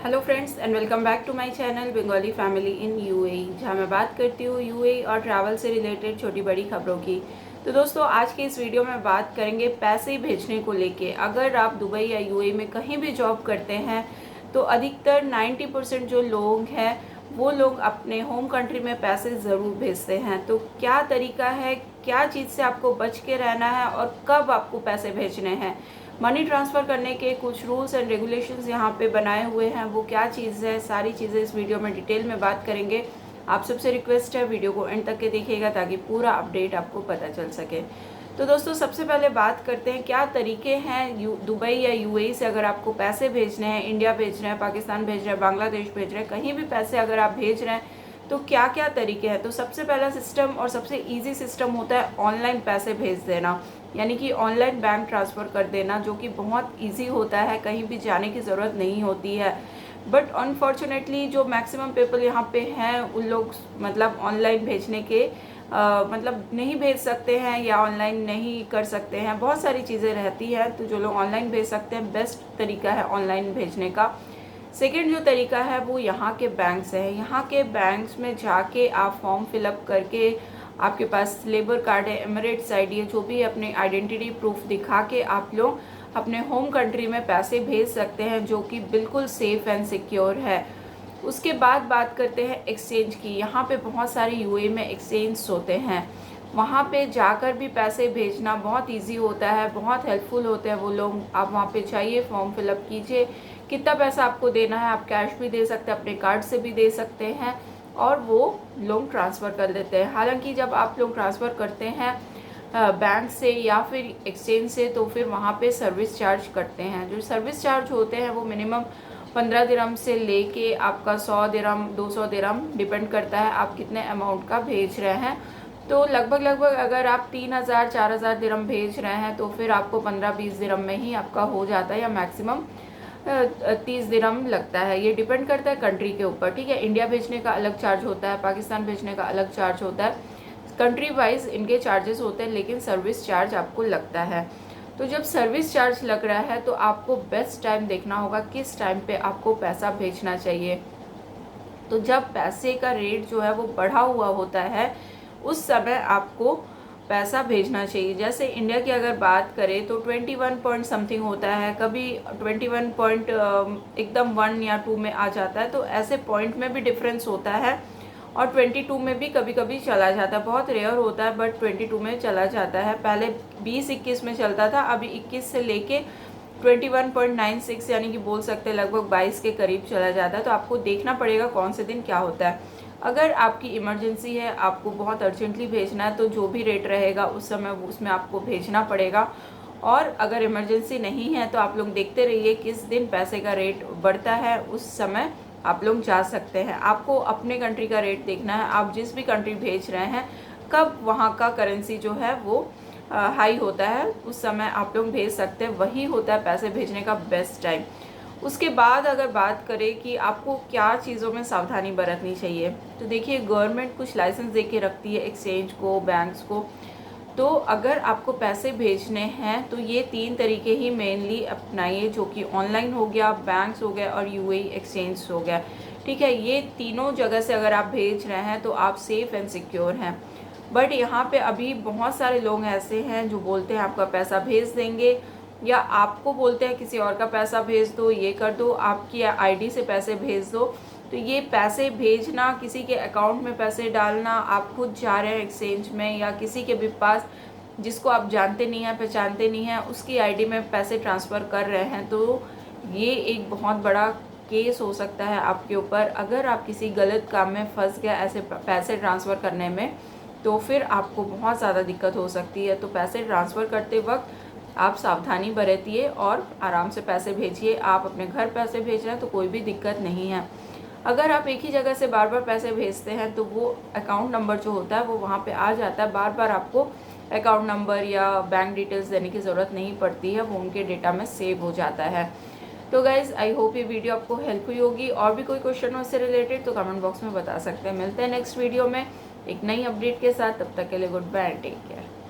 Hello friends and welcome back to my channel Bengali family in UAE, जहां मैं बात करती हूँ यूएई और ट्रैवल से रिलेटेड छोटी बड़ी खबरों की। तो दोस्तों, आज के इस वीडियो में बात करेंगे पैसे भेजने को लेके। अगर आप दुबई या यूएई में कहीं भी जॉब करते हैं तो अधिकतर 90% जो लोग हैं वो लोग अपने होम कंट्री में पैसे ज़रूर भेजते हैं। तो क्या तरीका है, क्या चीज़ से आपको बच के रहना है और कब आपको पैसे भेजने हैं, मनी ट्रांसफ़र करने के कुछ रूल्स एंड रेगुलेशंस यहाँ पे बनाए हुए हैं, वो क्या चीज़ है, सारी चीज़ें इस वीडियो में डिटेल में बात करेंगे। आप सबसे रिक्वेस्ट है वीडियो को एंड तक के देखिएगा ताकि पूरा अपडेट आपको पता चल सके। तो दोस्तों, सबसे पहले बात करते हैं क्या तरीके हैं दुबई या यूएई से अगर आपको पैसे भेजने हैं, इंडिया भेज रहे हैं, पाकिस्तान भेज रहे हैं, बांग्लादेश भेज रहे हैं, कहीं भी पैसे अगर आप भेज रहे हैं तो क्या क्या तरीके हैं। तो सबसे पहला सिस्टम और सबसे इजी सिस्टम होता है ऑनलाइन पैसे भेज देना, यानी कि ऑनलाइन बैंक ट्रांसफ़र कर देना, जो कि बहुत इजी होता है, कहीं भी जाने की ज़रूरत नहीं होती है। बट अनफॉर्चुनेटली जो मैक्सिमम पीपल यहाँ पे हैं उन लोग मतलब ऑनलाइन भेजने के मतलब नहीं भेज सकते हैं या ऑनलाइन नहीं कर सकते हैं, बहुत सारी चीज़ें रहती हैं। तो जो लोग ऑनलाइन भेज सकते हैं, बेस्ट तरीका है ऑनलाइन भेजने का। सेकेंड जो तरीका है वो यहाँ के बैंक्स है। यहाँ के बैंक्स में जाके आप फॉर्म फिलअप करके, आपके पास लेबर कार्ड है, एमिरेट्स आईडी है, जो भी अपने आइडेंटिटी प्रूफ दिखा के आप लोग अपने होम कंट्री में पैसे भेज सकते हैं, जो कि बिल्कुल सेफ़ एंड सिक्योर है। उसके बाद बात करते हैं एक्सचेंज की। यहाँ पे बहुत सारे यूएई में एक्सचेंज होते हैं, वहाँ पे जाकर भी पैसे भेजना बहुत इजी होता है, बहुत हेल्पफुल होते हैं वो लोग। आप वहाँ पे जाइए, फॉर्म फिलअप कीजिए, कितना पैसा आपको देना है, आप कैश भी दे सकते हैं, अपने कार्ड से भी दे सकते हैं, और वो लोग ट्रांसफ़र कर देते हैं। हालांकि जब आप लोग ट्रांसफ़र करते हैं बैंक से या फिर एक्सचेंज से, तो फिर वहाँ पे सर्विस चार्ज करते हैं। जो सर्विस चार्ज होते हैं वो मिनिमम 15 दिरहम से लेके आपका 100 दिरहम 200 दिरहम डिपेंड करता है आप कितने अमाउंट का भेज रहे हैं। तो लगभग अगर आप 3000 4000 दिरहम भेज रहे हैं तो फिर आपको 15-20 दिरहम में ही आपका हो जाता है, या मैक्सिमम 30 दिरहम लगता है। ये डिपेंड करता है कंट्री के ऊपर, ठीक है। इंडिया भेजने का अलग चार्ज होता है, पाकिस्तान भेजने का अलग चार्ज होता है, कंट्री वाइज इनके चार्जेस होते हैं, लेकिन सर्विस चार्ज आपको लगता है। तो जब सर्विस चार्ज लग रहा है तो आपको बेस्ट टाइम देखना होगा किस टाइम पे आपको पैसा भेजना चाहिए। तो जब पैसे का रेट जो है वो बढ़ा हुआ होता है, उस समय आपको पैसा भेजना चाहिए। जैसे इंडिया की अगर बात करें तो 21 पॉइंट समथिंग होता है, कभी 21 पॉइंट एकदम 1 या 2 में आ जाता है। तो ऐसे पॉइंट में भी डिफरेंस होता है, और 22 में भी कभी कभी चला जाता है, बहुत रेयर होता है बट 22 में चला जाता है। पहले 20-21 में चलता था, अभी 21 से लेके 21.96 यानी कि बोल सकते हैं लगभग 22 के करीब चला जाता है। तो आपको देखना पड़ेगा कौन से दिन क्या होता है। अगर आपकी इमरजेंसी है, आपको बहुत अर्जेंटली भेजना है, तो जो भी रेट रहेगा उस समय उसमें आपको भेजना पड़ेगा। और अगर इमरजेंसी नहीं है तो आप लोग देखते रहिए किस दिन पैसे का रेट बढ़ता है, उस समय आप लोग जा सकते हैं। आपको अपने कंट्री का रेट देखना है, आप जिस भी कंट्री भेज रहे हैं कब वहाँ का करेंसी जो है वो हाई होता है, उस समय आप लोग भेज सकते हैं। वही होता है पैसे भेजने का बेस्ट टाइम। उसके बाद अगर बात करें कि आपको क्या चीज़ों में सावधानी बरतनी चाहिए, तो देखिए गवर्नमेंट कुछ लाइसेंस दे के रखती है एक्सचेंज को, बैंक्स को। तो अगर आपको पैसे भेजने हैं तो ये 3 तरीके ही मेनली अपनाइए, जो कि ऑनलाइन हो गया, बैंक्स हो गया और यूएई एक्सचेंज हो गया, ठीक है। ये तीनों जगह से अगर आप भेज रहे हैं तो आप सेफ़ एंड सिक्योर हैं। बट यहाँ पे अभी बहुत सारे लोग ऐसे हैं जो बोलते हैं आपका पैसा भेज देंगे, या आपको बोलते हैं किसी और का पैसा भेज दो, ये कर दो, आपकी आईडी से पैसे भेज दो। तो ये पैसे भेजना, किसी के अकाउंट में पैसे डालना, आप खुद जा रहे हैं एक्सचेंज में या किसी के भी पास जिसको आप जानते नहीं हैं, पहचानते नहीं हैं, उसकी आईडी में पैसे ट्रांसफ़र कर रहे हैं, तो ये एक बहुत बड़ा केस हो सकता है आपके ऊपर। अगर आप किसी गलत काम में फंस गए ऐसे पैसे ट्रांसफ़र करने में, तो फिर आपको बहुत ज़्यादा दिक्कत हो सकती है। तो पैसे ट्रांसफ़र करते वक्त आप सावधानी बरतिए और आराम से पैसे भेजिए। आप अपने घर पैसे भेज रहे हैं तो कोई भी दिक्कत नहीं है। अगर आप एक ही जगह से बार बार पैसे भेजते हैं तो वो अकाउंट नंबर जो होता है वो वहाँ पे आ जाता है, बार बार आपको अकाउंट नंबर या बैंक डिटेल्स देने की ज़रूरत नहीं पड़ती है, वो उनके डेटा में सेव हो जाता है। तो गाइज़, आई होप ये वीडियो आपको हेल्प हुई होगी। और भी कोई क्वेश्चन हो उससे रिलेटेड तो कमेंट बॉक्स में बता सकते हैं। मिलते हैं नेक्स्ट वीडियो में एक नई अपडेट के साथ, तब तक के लिए goodbye and take care.